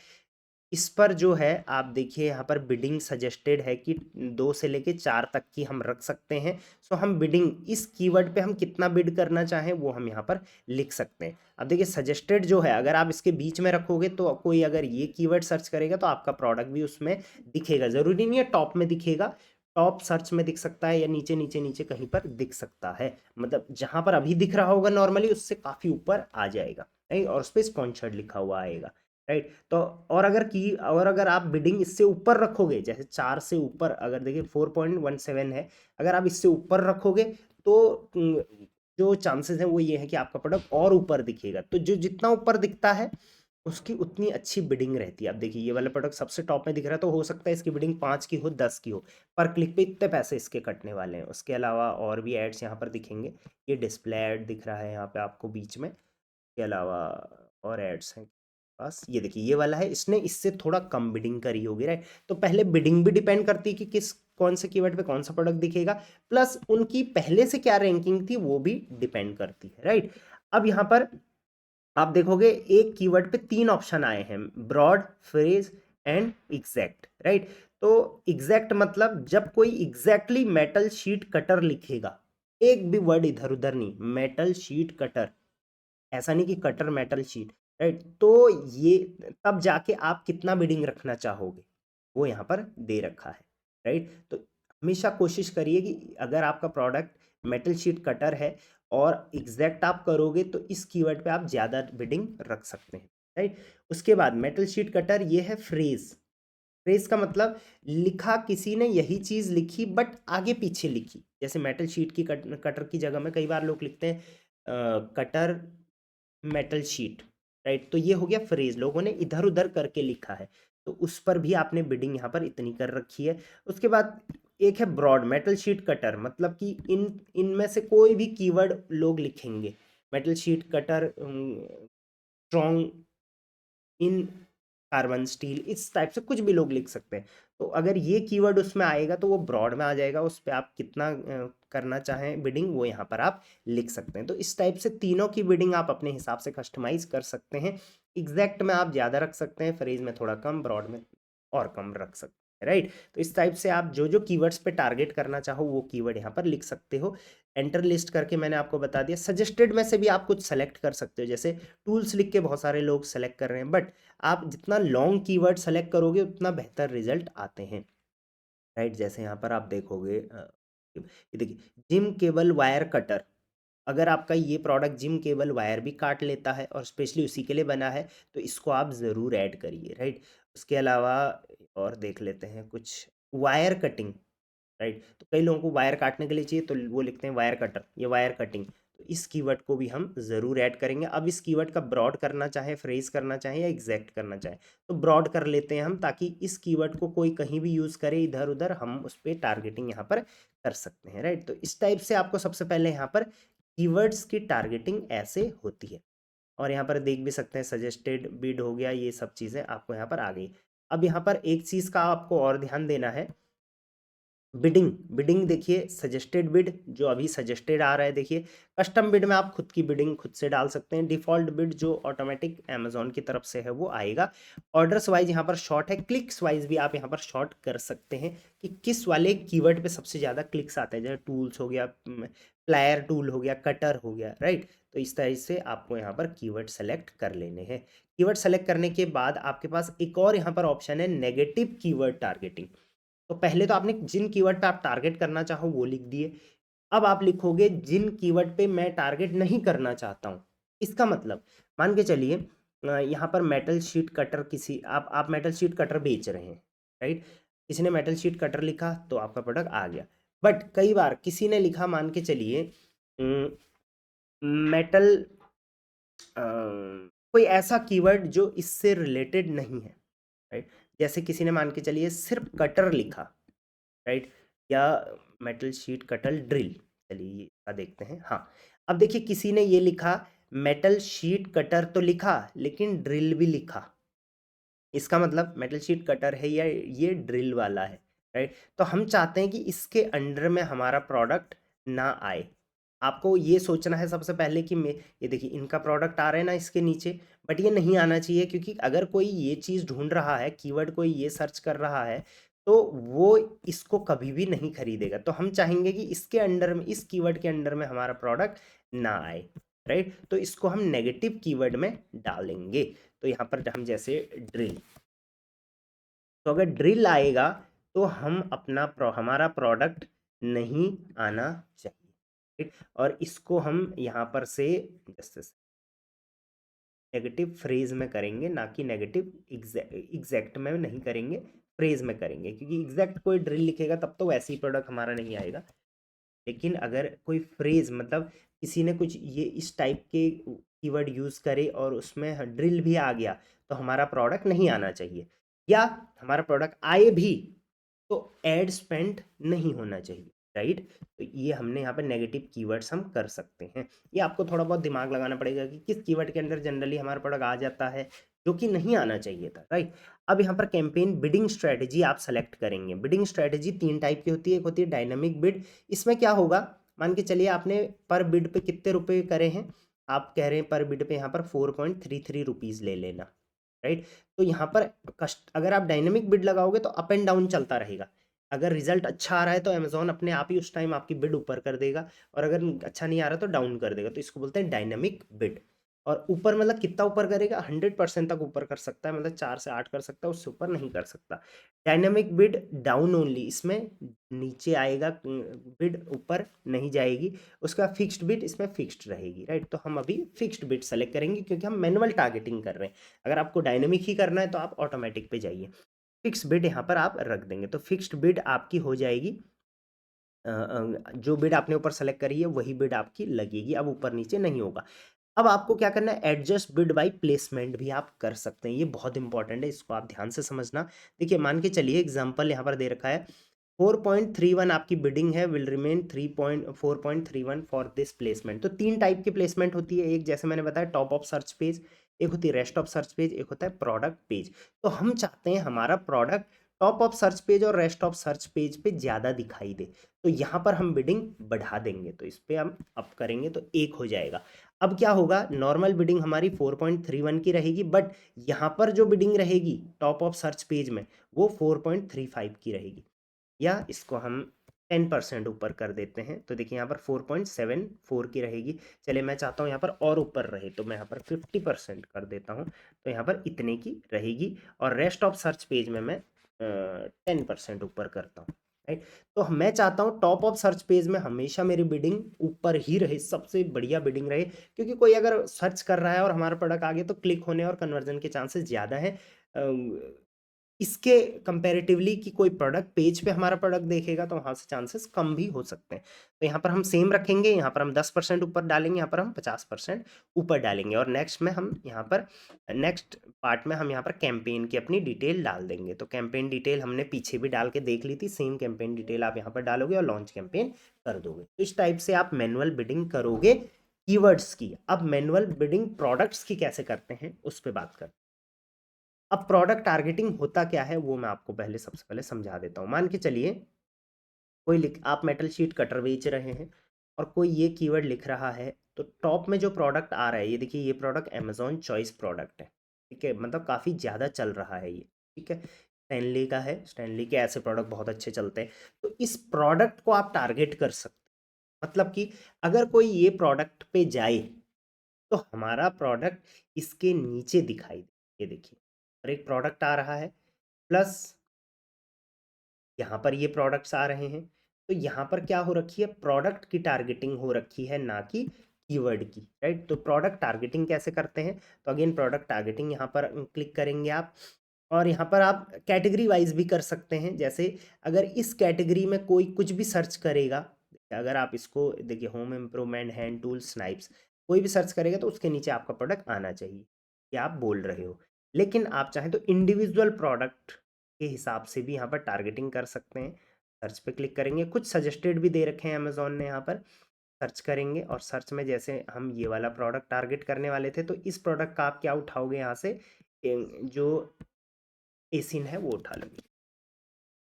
इस पर जो है आप देखिए यहाँ पर बिडिंग सजेस्टेड है कि 2 से लेके 4 तक की हम रख सकते हैं। सो हम बिडिंग इस कीवर्ड पे हम कितना बिड करना चाहें वो हम यहाँ पर लिख सकते हैं। अब देखिए सजेस्टेड जो है, अगर आप इसके बीच में रखोगे तो कोई अगर ये कीवर्ड सर्च करेगा तो आपका प्रोडक्ट भी उसमें दिखेगा। ज़रूरी नहीं है टॉप में दिखेगा, टॉप सर्च में दिख सकता है या नीचे नीचे नीचे कहीं पर दिख सकता है। मतलब जहां पर अभी दिख रहा होगा नॉर्मली उससे काफ़ी ऊपर आ जाएगा, राइट। और उस पर स्पॉन्सर्ड लिखा हुआ आएगा, राइट। तो और अगर आप बिडिंग इससे ऊपर रखोगे, जैसे 4 से ऊपर, अगर देखिए 4.17 है, अगर आप इससे ऊपर रखोगे तो जो चांसेस हैं वो ये है कि आपका प्रोडक्ट और ऊपर दिखेगा। तो जो जितना ऊपर दिखता है उसकी उतनी अच्छी बिडिंग रहती है। अब देखिए ये वाला प्रोडक्ट सबसे टॉप में दिख रहा है तो हो सकता है इसकी बिडिंग 5 की हो, 10 की हो, पर क्लिक पे इतने पैसे इसके कटने वाले हैं। उसके अलावा और भी एड्स यहाँ पर दिखेंगे। ये डिस्प्ले एड दिख रहा है यहाँ पे आपको बीच में, के अलावा और एड्स हैं बस। ये देखिए ये वाला है, इसने इससे थोड़ा कम बिडिंग करी होगी, राइट। तो पहले बिडिंग भी डिपेंड करती है कि किस कौन से कीवर्ड पे कौन सा प्रोडक्ट दिखेगा, प्लस उनकी पहले से क्या रैंकिंग थी वो भी डिपेंड करती है, राइट। अब यहाँ पर आप देखोगे एक कीवर्ड पे 3 ऑप्शन आए हैं, broad, phrase and exact, right. तो एग्जैक्ट मतलब जब कोई एग्जैक्टली मेटल शीट कटर लिखेगा, एक भी वर्ड इधर उधर नहीं, मेटल शीट कटर, ऐसा नहीं कि कटर मेटल शीट, राइट। तो ये तब जाके आप कितना बिडिंग रखना चाहोगे वो यहाँ पर दे रखा है, राइट। तो हमेशा कोशिश करिए कि अगर आपका प्रोडक्ट मेटल शीट कटर है और एग्जैक्ट आप करोगे तो इस कीवर्ड पे आप ज़्यादा बिडिंग रख सकते हैं, राइट। उसके बाद मेटल शीट कटर ये है फ्रेज। फ्रेज का मतलब लिखा किसी ने यही चीज़ लिखी बट आगे पीछे लिखी। जैसे मेटल शीट की कटर की जगह में कई बार लोग लिखते हैं कटर मेटल शीट, राइट। तो ये हो गया फ्रेज, लोगों ने इधर उधर करके लिखा है तो उस पर भी आपने बिडिंग यहाँ पर इतनी कर रखी है। उसके बाद एक है ब्रॉड मेटल शीट कटर, मतलब कि इनमें से कोई भी कीवर्ड लोग लिखेंगे। Metal sheet cutter strong in carbon steel, इस टाइप से कुछ भी लोग लिख सकते हैं। तो अगर ये कीवर्ड उसमें आएगा तो वो ब्रॉड में आ जाएगा, उस पर आप कितना करना चाहें बिडिंग वो यहाँ पर आप लिख सकते हैं। तो इस टाइप से तीनों की बिडिंग आप अपने हिसाब से कस्टमाइज कर सकते हैं। एग्जैक्ट में आप ज़्यादा रख सकते हैं, फ्रेज में थोड़ा कम, ब्रॉड में और कम रख सकते हैं, राइट। तो इस टाइप से आप जो जो कीवर्ड्स पे टारगेट करना चाहो वो कीवर्ड यहाँ पर लिख सकते हो। एंटर लिस्ट करके मैंने आपको बता दिया। सजेस्टेड में से भी आप कुछ सेलेक्ट कर सकते हो, जैसे टूल्स लिख के बहुत सारे लोग सेलेक्ट कर रहे हैं, बट आप जितना लॉन्ग कीवर्ड सेलेक्ट करोगे उतना बेहतर रिजल्ट आते हैं, राइट। जैसे यहाँ पर आप देखोगे ये देखिए जिम केबल वायर कटर, अगर आपका ये प्रोडक्ट जिम केबल वायर भी काट लेता है और स्पेशली उसी के लिए बना है तो इसको आप ज़रूर ऐड करिए, राइट। उसके अलावा और देख लेते हैं कुछ वायर कटिंग, राइट। तो कई लोगों को वायर काटने के लिए चाहिए तो वो लिखते हैं वायर कटर, ये वायर कटिंग। तो इस कीवर्ड को भी हम ज़रूर ऐड करेंगे। अब इस कीवर्ड का ब्रॉड करना चाहे, फ्रेज करना चाहे या एग्जैक्ट करना चाहे तो ब्रॉड कर लेते हैं हम, ताकि इस कीवर्ड को कोई कहीं भी यूज़ करे इधर उधर, हम उस पर टारगेटिंग यहाँ पर कर सकते हैं, राइट। तो इस टाइप से आपको सबसे पहले यहाँ पर कीवर्ड्स की टारगेटिंग ऐसे होती है। और यहाँ पर देख भी सकते हैं सजेस्टेड बिड हो गया, ये सब चीज़ें आपको यहाँ पर आ गई। अब यहाँ पर एक चीज़ का आपको और ध्यान देना है, बिडिंग। बिडिंग देखिए, सजेस्टेड बिड जो अभी सजेस्टेड आ रहा है, देखिए कस्टम बिड में आप खुद की बिडिंग खुद से डाल सकते हैं। डिफॉल्ट बिड जो ऑटोमेटिक अमेजोन की तरफ से है वो आएगा। ऑर्डर्स वाइज यहाँ पर शॉर्ट है, क्लिक्स वाइज भी आप यहाँ पर शॉर्ट कर सकते हैं कि किस वाले कीवर्ड पे सबसे ज़्यादा क्लिक्स आते हैं। जैसे टूल्स हो गया, प्लायर टूल हो गया, कटर हो गया, राइट। तो इस तरह से आपको यहाँ पर कीवर्ड सेलेक्ट कर लेने हैं। कीवर्ड सेलेक्ट करने के बाद आपके पास एक और यहाँ पर ऑप्शन है, नेगेटिव कीवर्ड टारगेटिंग। तो पहले तो आपने जिन कीवर्ड पे आप टारगेट करना चाहो वो लिख दिए। अब आप लिखोगे जिन कीवर्ड पे मैं टारगेट नहीं करना चाहता हूँ। इसका मतलब मान के चलिए यहाँ पर मेटल शीट कटर, किसी आप मेटल शीट कटर बेच रहे हैं, राइट। किसी ने मेटल शीट कटर लिखा तो आपका प्रोडक्ट आ गया। बट कई बार किसी ने लिखा, मान के चलिए मेटल, कोई ऐसा कीवर्ड जो इससे रिलेटेड नहीं है, राइट। जैसे किसी ने मान के चलिए सिर्फ कटर लिखा, राइट, या मेटल शीट कटर ड्रिल। चलिए ये इसका देखते हैं। हाँ, अब देखिए किसी ने ये लिखा मेटल शीट कटर तो लिखा लेकिन ड्रिल भी लिखा। इसका मतलब मेटल शीट कटर है या ये ड्रिल वाला है, राइट। तो हम चाहते हैं कि इसके अंडर में हमारा प्रोडक्ट ना आए। आपको ये सोचना है सबसे पहले कि मैं, ये देखिए इनका प्रोडक्ट आ रहा है ना इसके नीचे, बट ये नहीं आना चाहिए, क्योंकि अगर कोई ये चीज़ ढूंढ रहा है, कीवर्ड कोई ये सर्च कर रहा है, तो वो इसको कभी भी नहीं खरीदेगा। तो हम चाहेंगे कि इसके अंडर में, इस कीवर्ड के अंडर में हमारा प्रोडक्ट ना आए, राइट। तो इसको हम नेगेटिव कीवर्ड में डालेंगे। तो यहाँ पर हम जैसे ड्रिल, तो अगर ड्रिल आएगा तो हम हमारा प्रोडक्ट नहीं आना चाहिए, ठीक। और इसको हम यहाँ पर से जैसे नेगेटिव फ्रेज में करेंगे, ना कि नेगेटिव एग्जैक्ट में नहीं करेंगे, फ्रेज में करेंगे। क्योंकि एग्जैक्ट कोई ड्रिल लिखेगा तब तो वैसे ही प्रोडक्ट हमारा नहीं आएगा। लेकिन अगर कोई फ्रेज, मतलब किसी ने कुछ ये इस टाइप के कीवर्ड यूज़ करे और उसमें ड्रिल भी आ गया, तो हमारा प्रोडक्ट नहीं आना चाहिए। या हमारा प्रोडक्ट आए भी तो एड स्पेंड नहीं होना चाहिए, राइट। तो ये हमने यहाँ पर नेगेटिव कीवर्ड्स हम कर सकते हैं। ये आपको थोड़ा बहुत दिमाग लगाना पड़ेगा कि किस कीवर्ड के अंदर जनरली हमारा प्रोडक्ट आ जाता है जो कि नहीं आना चाहिए था, राइट। अब यहाँ पर कैंपेन बिडिंग स्ट्रेटेजी आप सेलेक्ट करेंगे। बिडिंग स्ट्रेटेजी 3 टाइप की होती है। एक होती है डायनामिक बिड। इसमें क्या होगा, मान के चलिए आपने पर बिड पे कितने रुपए करे हैं, आप कह रहे हैं पर बिड पे यहाँ पर 4.33 रुपीज़ ले लेना, राइट। तो यहाँ पर कस्ट अगर आप डायनेमिक बिड लगाओगे तो अप एंड डाउन चलता रहेगा। अगर रिजल्ट अच्छा आ रहा है तो अमेजोन अपने आप ही उस टाइम आपकी बिड ऊपर कर देगा, और अगर अच्छा नहीं आ रहा तो डाउन कर देगा। तो इसको बोलते हैं डायनेमिक बिड। और ऊपर मतलब कितना ऊपर करेगा, 100% तक ऊपर कर सकता है, मतलब 4 से 8 कर सकता है, उससे ऊपर नहीं कर सकता। डायनेमिक बिड डाउन ओनली, इसमें नीचे आएगा बिड, ऊपर नहीं जाएगी। उसका फिक्स्ड बिड इसमें फिक्स्ड रहेगी, राइट। तो हम अभी फिक्स्ड बिड सेलेक्ट करेंगे क्योंकि हम मैनुअल टारगेटिंग कर रहे हैं। अगर आपको डायनेमिक ही करना है तो आप ऑटोमेटिक पे जाइए। फिक्स बिड यहाँ पर आप रख देंगे, तो फिक्स्ड बिड आपकी हो जाएगी। जो बिड आपने ऊपर सेलेक्ट करी है वही बिड आपकी लगेगी, अब ऊपर नीचे नहीं होगा। अब आपको क्या करना है, एडजस्ट बिड बाय प्लेसमेंट भी आप कर सकते हैं। ये बहुत इंपॉर्टेंट है, इसको आप ध्यान से समझना। देखिए मान के चलिए एग्जांपल यहाँ पर दे रखा है 4.31 आपकी बिडिंग है, will remain 4.31 for this placement. तो 3 टाइप की प्लेसमेंट होती है। एक जैसे मैंने बताया टॉप ऑफ सर्च पेज, एक होती है रेस्ट ऑफ सर्च पेज, एक होता है प्रोडक्ट पेज। तो हम चाहते हैं हमारा product top of search page और रेस्ट ऑफ सर्च पेज पे ज़्यादा दिखाई दे। तो यहाँ पर हम बिडिंग बढ़ा देंगे, तो इस पर हम अप करेंगे तो 1 हो जाएगा। अब क्या होगा, नॉर्मल बिडिंग हमारी 4.31 की रहेगी, बट यहाँ पर जो बिडिंग रहेगी टॉप ऑफ सर्च पेज में वो 4.35 की रहेगी। या इसको हम 10% ऊपर कर देते हैं, तो देखिए यहाँ पर 4.74 की रहेगी। चलिए मैं चाहता हूँ यहाँ पर और ऊपर रहे, तो मैं यहाँ पर 50% कर देता हूँ, तो यहाँ पर इतने की रहेगी। और रेस्ट ऑफ सर्च पेज में मैं 10% ऊपर करता हूँ, राइट। तो मैं चाहता हूँ टॉप ऑफ सर्च पेज में हमेशा मेरी बिडिंग ऊपर ही रहे, सबसे बढ़िया बिडिंग रहे, क्योंकि कोई अगर सर्च कर रहा है और हमारा प्रोडक्ट आ गया तो क्लिक होने और कन्वर्जन के चांसेस ज़्यादा है इसके कंपैरेटिवली कि कोई प्रोडक्ट पेज पे हमारा प्रोडक्ट देखेगा तो वहाँ से चांसेस कम भी हो सकते हैं। तो यहाँ पर हम सेम रखेंगे, यहाँ पर हम 10% ऊपर डालेंगे, यहाँ पर हम 50% ऊपर डालेंगे, और नेक्स्ट में हम यहाँ पर नेक्स्ट पार्ट में हम यहाँ पर कैंपेन की अपनी डिटेल डाल देंगे। तो कैंपेन डिटेल हमने पीछे भी डाल के देख ली थी, सेम कैंपेन डिटेल आप यहाँ पर डालोगे और लॉन्च कैंपेन कर दोगे। तो इस टाइप से आप मैनुअल बिडिंग करोगे कीवर्ड्स की। अब मैनुअल बिडिंग प्रोडक्ट्स की कैसे करते हैं उस पर बात करते हैं। अब प्रोडक्ट टारगेटिंग होता क्या है वो मैं आपको पहले सबसे पहले समझा देता हूँ। मान के चलिए कोई लिख आप मेटल शीट कटर बेच रहे हैं और कोई ये कीवर्ड लिख रहा है, तो टॉप में जो प्रोडक्ट आ रहा है, ये देखिए ये प्रोडक्ट अमेजॉन चॉइस प्रोडक्ट है, ठीक है, मतलब काफ़ी ज़्यादा चल रहा है ये, ठीक है, स्टैनली का है, स्टैनली के ऐसे प्रोडक्ट बहुत अच्छे चलते हैं। तो इस प्रोडक्ट को आप टारगेट कर सकते हैं, मतलब कि अगर कोई ये प्रोडक्ट पे जाए तो हमारा प्रोडक्ट इसके नीचे दिखाई दे, ये देखिए, और एक प्रोडक्ट आ रहा है प्लस यहाँ पर ये प्रोडक्ट्स आ रहे हैं, तो यहाँ पर क्या हो रखी है, प्रोडक्ट की टारगेटिंग हो रखी है, ना कि कीवर्ड की, राइट। तो प्रोडक्ट टारगेटिंग कैसे करते हैं, तो अगेन प्रोडक्ट टारगेटिंग यहाँ पर क्लिक करेंगे आप, और यहाँ पर आप कैटेगरी वाइज भी कर सकते हैं। जैसे अगर इस कैटेगरी में कोई कुछ भी सर्च करेगा, अगर आप इसको देखिए home improvement, hand tools, Snipes, कोई भी सर्च करेगा तो उसके नीचे आपका प्रोडक्ट आना चाहिए, ये आप बोल रहे हो। लेकिन आप चाहें तो इंडिविजुअल प्रोडक्ट के हिसाब से भी यहाँ पर टारगेटिंग कर सकते हैं। सर्च पे क्लिक करेंगे, कुछ सजेस्टेड भी दे रखे हैं अमेजोन ने, यहाँ पर सर्च करेंगे और सर्च में जैसे हम ये वाला प्रोडक्ट टारगेट करने वाले थे, तो इस प्रोडक्ट का आप क्या उठाओगे यहाँ से, जो एसिन है वो उठा लोगे,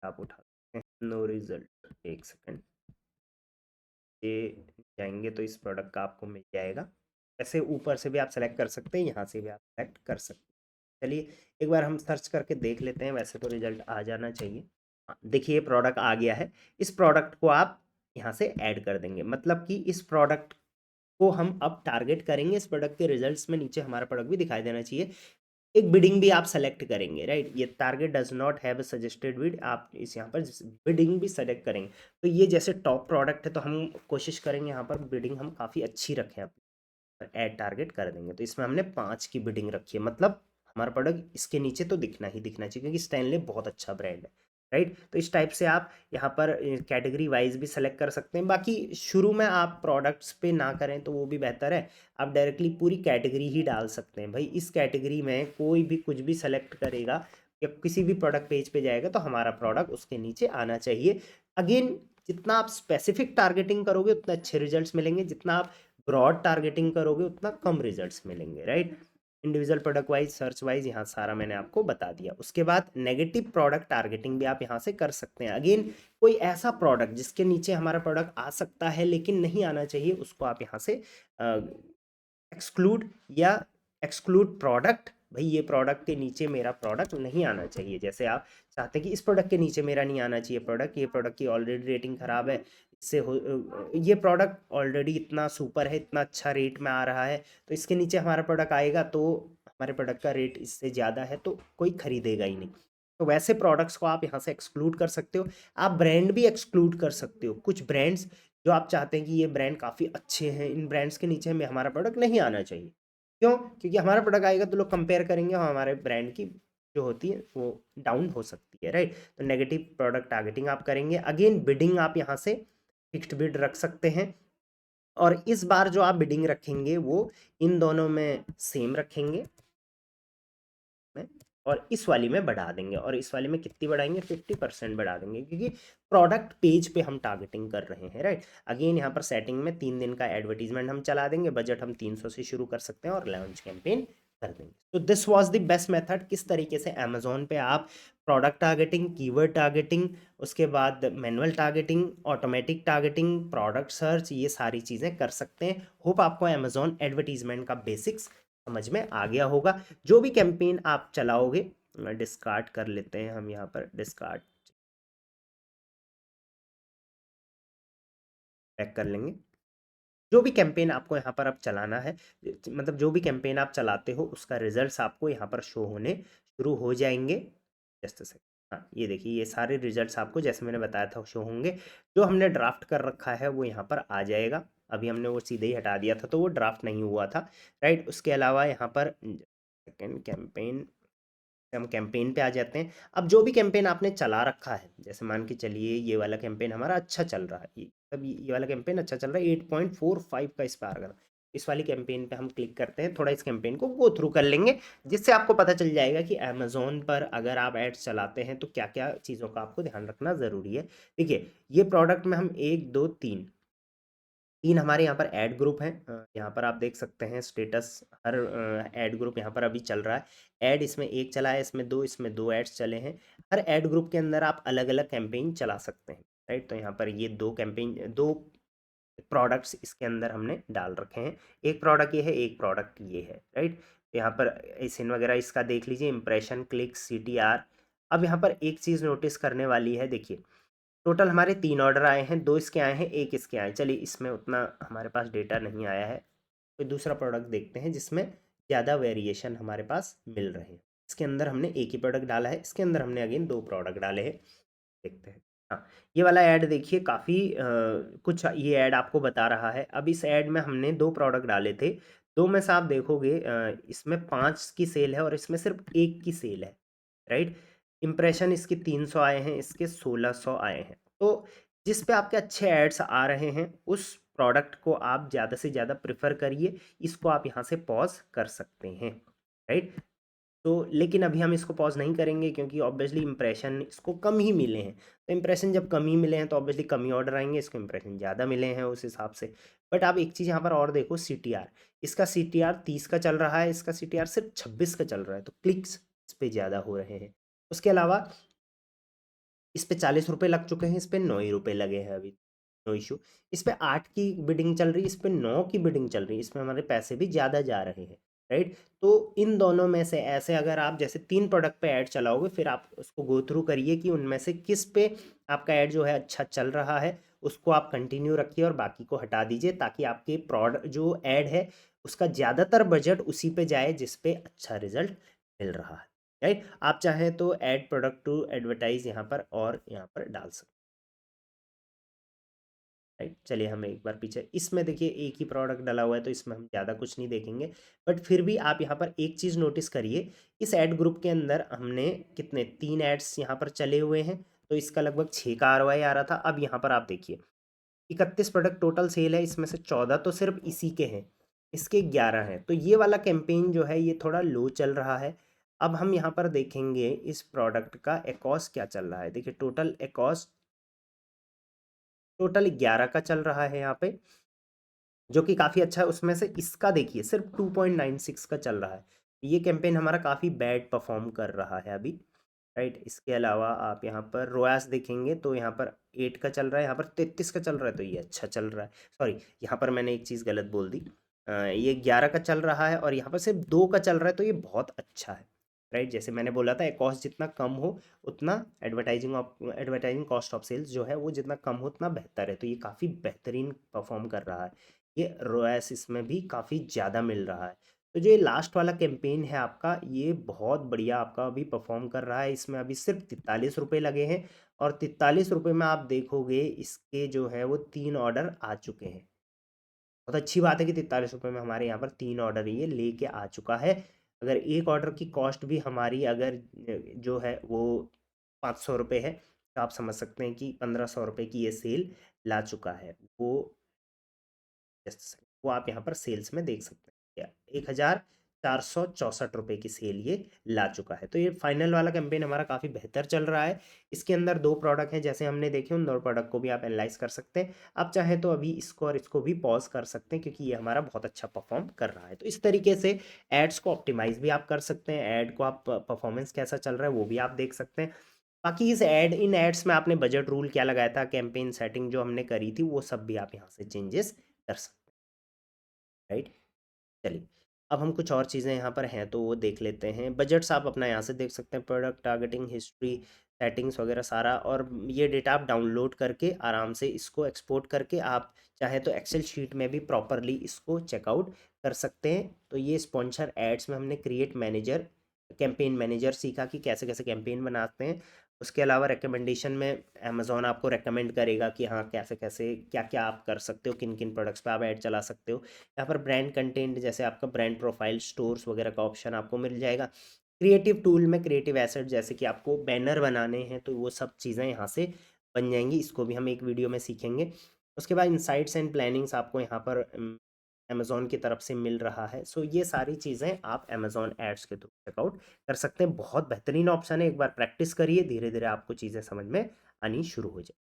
आप उठा सकते हैं। नो रिजल्ट, एक सेकंड, ये जाएंगे तो इस प्रोडक्ट का आपको मिल जाएगा। ऐसे ऊपर से भी आप सेलेक्ट कर सकते हैं, यहाँ से भी आप सेलेक्ट कर सकते हैं। चलिए एक बार हम सर्च करके देख लेते हैं, वैसे तो रिजल्ट आ जाना चाहिए। हाँ, देखिए ये प्रोडक्ट आ गया है। इस प्रोडक्ट को आप यहाँ से ऐड कर देंगे, मतलब कि इस प्रोडक्ट को हम अब टारगेट करेंगे। इस प्रोडक्ट के रिजल्ट्स में नीचे हमारा प्रोडक्ट भी दिखाई देना चाहिए। एक बिडिंग भी आप सेलेक्ट करेंगे, राइट। ये target does not have a suggested bid, आप इस यहाँ पर बिडिंग भी सेलेक्ट करेंगे। तो ये जैसे टॉप प्रोडक्ट है तो हम कोशिश करेंगे यहाँ पर बिडिंग हम काफ़ी अच्छी रखें, ऐड टारगेट कर देंगे। तो इसमें हमने 5 की बिडिंग रखी है, मतलब हमारा प्रोडक्ट इसके नीचे तो दिखना ही दिखना चाहिए, क्योंकि स्टैनले बहुत अच्छा ब्रांड है, राइट। तो इस टाइप से आप यहाँ पर कैटेगरी वाइज भी सेलेक्ट कर सकते हैं। बाकी शुरू में आप प्रोडक्ट्स पे ना करें तो वो भी बेहतर है, आप डायरेक्टली पूरी कैटेगरी ही डाल सकते हैं। भाई इस कैटेगरी में कोई भी कुछ भी सेलेक्ट करेगा या किसी भी प्रोडक्ट पेज पे जाएगा तो हमारा प्रोडक्ट उसके नीचे आना चाहिए। अगेन जितना आप स्पेसिफिक टारगेटिंग करोगे उतने अच्छे रिजल्ट्स मिलेंगे, जितना आप ब्रॉड टारगेटिंग करोगे उतना कम रिजल्ट्स मिलेंगे, right. Individual product wise, search wise, यहाँ सारा मैंने आपको बता दिया। उसके बाद नेगेटिव प्रोडक्ट टारगेटिंग भी आप यहाँ से कर सकते हैं। अगेन कोई ऐसा प्रोडक्ट जिसके नीचे हमारा प्रोडक्ट आ सकता है लेकिन नहीं आना चाहिए, उसको आप यहाँ से एक्सक्लूड या एक्सक्लूड प्रोडक्ट, भाई ये प्रोडक्ट के नीचे मेरा प्रोडक्ट नहीं आना चाहिए। जैसे आप चाहते हैं कि इस प्रोडक्ट के नीचे मेरा नहीं आना चाहिए प्रोडक्ट, ये प्रोडक्ट की ऑलरेडी रेटिंग ख़राब है, इससे हो ये प्रोडक्ट ऑलरेडी इतना सुपर है, इतना अच्छा रेट में आ रहा है, तो इसके नीचे हमारा प्रोडक्ट आएगा तो हमारे प्रोडक्ट का रेट इससे ज़्यादा है तो कोई ख़रीदेगा ही नहीं। तो वैसे प्रोडक्ट्स को आप यहाँ से एक्सक्लूड कर सकते हो। आप ब्रांड भी एक्सक्लूड कर सकते हो, कुछ ब्रांड्स जो आप चाहते हैं कि ये ब्रांड काफ़ी अच्छे हैं, इन ब्रांड्स के नीचे हमें हमारा प्रोडक्ट नहीं आना चाहिए। क्यों? क्योंकि हमारा प्रोडक्ट आएगा तो लोग कंपेयर करेंगे और हमारे ब्रांड की जो होती है वो डाउन हो सकती है, राइट। तो नेगेटिव प्रोडक्ट टारगेटिंग आप करेंगे। अगेन बिडिंग आप यहाँ से फिक्स्ड बिड रख सकते हैं, और इस बार जो आप बिडिंग रखेंगे वो इन दोनों में सेम रखेंगे में, और इस वाली में बढ़ा देंगे। और इस वाली में कितनी बढ़ाएंगे, 50% बढ़ा देंगे, क्योंकि प्रोडक्ट पेज पे हम टारगेटिंग कर रहे हैं, राइट। अगेन यहाँ पर सेटिंग में 3 दिन का एडवर्टीजमेंट हम चला देंगे, बजट हम 300 से शुरू कर सकते हैं और लॉन्च कैंपेन कर देंगे। तो this was the best method, किस तरीके से अमेजोन पे आप प्रोडक्ट टारगेटिंग, कीवर्ड टारगेटिंग, उसके बाद manual targeting, automatic targeting, product search, ये सारी चीज़ें कर सकते हैं। होप आपको अमेजोन एडवर्टीजमेंट का बेसिक्स समझ में आ गया होगा। जो भी कैंपेन आप चलाओगे, डिस्कार्ड कर लेते हैं हम, यहाँ पर डिस्कार्ड पैक कर लेंगे। जो भी कैंपेन आपको यहाँ पर अब चलाना है, मतलब जो भी कैंपेन आप चलाते हो उसका रिजल्ट्स आपको यहाँ पर शो होने शुरू हो जाएंगे। जस्ट हाँ, ये देखिए ये सारे रिजल्ट्स आपको जैसे मैंने बताया था शो होंगे। जो हमने ड्राफ्ट कर रखा है वो यहाँ पर आ जाएगा। अभी हमने वो सीधे ही हटा दिया था तो वो ड्राफ्ट नहीं हुआ था, राइट। उसके अलावा यहाँ पर सेकेंड कैंपेन, हम कैंपेन पे आ जाते हैं। अब जो भी कैंपेन आपने चला रखा है, जैसे मान के चलिए ये वाला कैंपेन हमारा अच्छा चल रहा है, ये वाला कैंपेन अच्छा चल रहा है, 8.45 का इस पे आ गया। इस वाली कैंपेन पे हम क्लिक करते हैं, थोड़ा इस कैंपेन को गो थ्रू कर लेंगे, जिससे आपको पता चल जाएगा कि अमेजोन पर अगर आप एड्स चलाते हैं तो क्या क्या चीज़ों का आपको ध्यान रखना ज़रूरी है। देखिए ये प्रोडक्ट में हम एक दो तीन तीन हमारे यहाँ पर ऐड ग्रुप हैं। यहाँ पर आप देख सकते हैं स्टेटस, हर ऐड ग्रुप यहाँ पर अभी चल रहा है। ऐड इसमें एक चला है, इसमें दो ऐड्स चले हैं। हर ऐड ग्रुप के अंदर आप अलग अलग कैंपेन चला सकते हैं, राइट। तो यहाँ पर ये दो कैंपेन, दो प्रोडक्ट्स इसके अंदर हमने डाल रखे हैं। एक प्रोडक्ट ये है, एक प्रोडक्ट ये है, राइट। यहाँ पर सिन वगैरह इसका देख लीजिए, इंप्रेशन, क्लिक, CTR। अब यहाँ पर एक चीज़ नोटिस करने वाली है, देखिए टोटल हमारे 3 ऑर्डर आए हैं, 2 इसके आए हैं, 1 इसके आए हैं। चलिए इसमें उतना हमारे पास डेटा नहीं आया है, कोई दूसरा प्रोडक्ट देखते हैं जिसमें ज़्यादा वेरिएशन हमारे पास मिल रहे हैं। इसके अंदर हमने एक ही प्रोडक्ट डाला है, इसके अंदर हमने अगेन 2 प्रोडक्ट डाले हैं। देखते हैं। हाँ, ये वाला ऐड देखिए काफ़ी कुछ ये ऐड आपको बता रहा है। अब इस ऐड में हमने 2 प्रोडक्ट डाले थे, 2 में से आप देखोगे इसमें 5 की सेल है और इसमें सिर्फ 1 की सेल है, राइट। इंप्रेशन इसके 300 आए हैं, इसके 1600 आए हैं। तो जिस पे आपके अच्छे एड्स आ रहे हैं उस प्रोडक्ट को आप ज़्यादा से ज़्यादा प्रेफर करिए। इसको आप यहाँ से पॉज कर सकते हैं, राइट। तो लेकिन अभी हम इसको पॉज नहीं करेंगे क्योंकि ऑब्वियसली इंप्रेशन इसको कम ही मिले हैं। तो इंप्रेशन जब कम ही मिले हैं तो ऑब्वियसली कम ही ऑर्डर आएंगे, इसको इंप्रेशन ज़्यादा मिले हैं उस हिसाब से। बट आप एक चीज़ यहाँ पर और देखो, CTR, इसका CTR 30 का चल रहा है, इसका CTR सिर्फ 26 का चल रहा है, तो क्लिक्स इस पर ज़्यादा हो रहे हैं। उसके अलावा इस पे 40 रुपये लग चुके हैं, इस पे 9 ही रुपये लगे हैं अभी, नो इशू। इस पे 8 की बिडिंग चल रही है, इस पे 9 की बिडिंग चल रही है, इसमें हमारे पैसे भी ज़्यादा जा रहे हैं, राइट। तो इन दोनों में से ऐसे अगर आप जैसे 3 प्रोडक्ट पे ऐड चलाओगे, फिर आप उसको गो थ्रू करिए कि उनमें से किस पे आपका ऐड जो है अच्छा चल रहा है, उसको आप कंटिन्यू रखिए और बाकी को हटा दीजिए, ताकि आपके प्रोडक्ट जो ऐड है उसका ज़्यादातर बजट उसी पे जाए जिस पे अच्छा रिजल्ट मिल रहा है, राइट। आप चाहें तो ऐड प्रोडक्ट टू एडवर्टाइज यहाँ पर और यहाँ पर डाल सकते, राइट। चलिए हम एक बार पीछे, इसमें देखिए एक ही प्रोडक्ट डाला हुआ है तो इसमें हम ज़्यादा कुछ नहीं देखेंगे। बट फिर भी आप यहाँ पर एक चीज़ नोटिस करिए, इस ऐड ग्रुप के अंदर हमने कितने 3 एड्स यहाँ पर चले हुए हैं, तो इसका लगभग 6 का ROI आ रहा था। अब यहाँ पर आप देखिए 31 प्रोडक्ट टोटल सेल है, इसमें से 14 तो सिर्फ इसी के हैं, इसके 11 हैं। तो ये वाला कैंपेन जो है ये थोड़ा लो चल रहा है। अब हम यहाँ पर देखेंगे इस प्रोडक्ट का एकॉस क्या चल रहा है। देखिए टोटल एकॉस टोटल 11 का चल रहा है यहाँ पे, जो कि काफ़ी अच्छा है। उसमें से इसका देखिए सिर्फ 2.96 का चल रहा है। ये कैंपेन हमारा काफ़ी बैड परफॉर्म कर रहा है अभी, राइट। इसके अलावा आप यहाँ पर रोयास देखेंगे तो यहाँ पर 8 का चल रहा है, यहाँ पर 33 का चल रहा है, तो ये अच्छा चल रहा है। सॉरी, यहाँ पर मैंने एक चीज़ गलत बोल दी। ये 11 का चल रहा है और यहाँ पर सिर्फ 2 का चल रहा है, तो ये बहुत अच्छा है, राइट। जैसे मैंने बोला था कॉस्ट जितना कम हो उतना एडवर्टाइजिंग कॉस्ट ऑफ सेल्स जो है वो जितना कम हो उतना बेहतर है। तो ये काफ़ी बेहतरीन परफॉर्म कर रहा है। ये रोएस इसमें भी काफ़ी ज़्यादा मिल रहा है। तो जो ये लास्ट वाला कैंपेन है आपका, ये बहुत बढ़िया आपका अभी परफॉर्म कर रहा है। इसमें अभी सिर्फ 43 रुपये लगे हैं और 43 रुपये में आप देखोगे इसके जो है वो 3 ऑर्डर आ चुके हैं। बहुत अच्छी बात है कि 43 रुपये में हमारे यहाँ पर 3 ऑर्डर ये लेके आ चुका है। अगर एक ऑर्डर की कॉस्ट भी हमारी अगर जो है वो 500 रुपये है, तो आप समझ सकते हैं कि 1500 रुपये की ये सेल ला चुका है। वो जस्ट सेकंड, वो आप यहाँ पर सेल्स में देख सकते हैं, 1464 रुपये की सेल ये ला चुका है। तो ये फाइनल वाला कैंपेन हमारा काफ़ी बेहतर चल रहा है। इसके अंदर 2 प्रोडक्ट हैं जैसे हमने देखे, उन 2 प्रोडक्ट को भी आप एनालाइज कर सकते हैं। आप चाहें तो अभी इसको और इसको भी पॉज कर सकते हैं क्योंकि ये हमारा बहुत अच्छा परफॉर्म कर रहा है। तो इस तरीके से एड्स को ऑप्टिमाइज भी आप कर सकते हैं, ऐड को आप परफॉर्मेंस कैसा चल रहा है वो भी आप देख सकते हैं। बाकी इन एड्स में आपने बजट रूल क्या लगाया था, कैंपेन सेटिंग जो हमने करी थी, वो सब भी आप यहाँ से चेंजेस कर सकते हैं, राइट। चलिए अब हम कुछ और चीज़ें यहाँ पर हैं तो वो देख लेते हैं। बजट्स आप अपना यहाँ से देख सकते हैं, प्रोडक्ट टारगेटिंग हिस्ट्री, सेटिंग्स वगैरह सारा। और ये डेटा आप डाउनलोड करके आराम से इसको एक्सपोर्ट करके आप चाहे तो एक्सेल शीट में भी प्रॉपरली इसको चेकआउट कर सकते हैं। तो ये स्पॉन्सर एड्स में हमने क्रिएट मैनेजर कैंपेन मैनेजर सीखा कि कैसे कैसे कैंपेन बनाते हैं। उसके अलावा रिकमेंडेशन में अमेज़ॉन आपको रेकमेंड करेगा कि हाँ कैसे कैसे क्या क्या आप कर सकते हो, किन किन प्रोडक्ट्स पे आप ऐड चला सकते हो। यहाँ पर ब्रांड कंटेंट जैसे आपका ब्रांड प्रोफाइल स्टोर्स वगैरह का ऑप्शन आपको मिल जाएगा। क्रिएटिव टूल में क्रिएटिव एसेट जैसे कि आपको बैनर बनाने हैं तो वो सब चीज़ें यहाँ से बन जाएंगी, इसको भी हम एक वीडियो में सीखेंगे। उसके बाद इंसाइट्स एंड प्लानिंग्स आपको यहाँ पर अमेज़ॉन की तरफ से मिल रहा है। सो ये सारी चीज़ें आप अमेज़ॉन एड्स के थ्रू चेकआउट कर सकते हैं। बहुत बेहतरीन ऑप्शन है, एक बार प्रैक्टिस करिए, धीरे धीरे आपको चीज़ें समझ में आनी शुरू हो जाए।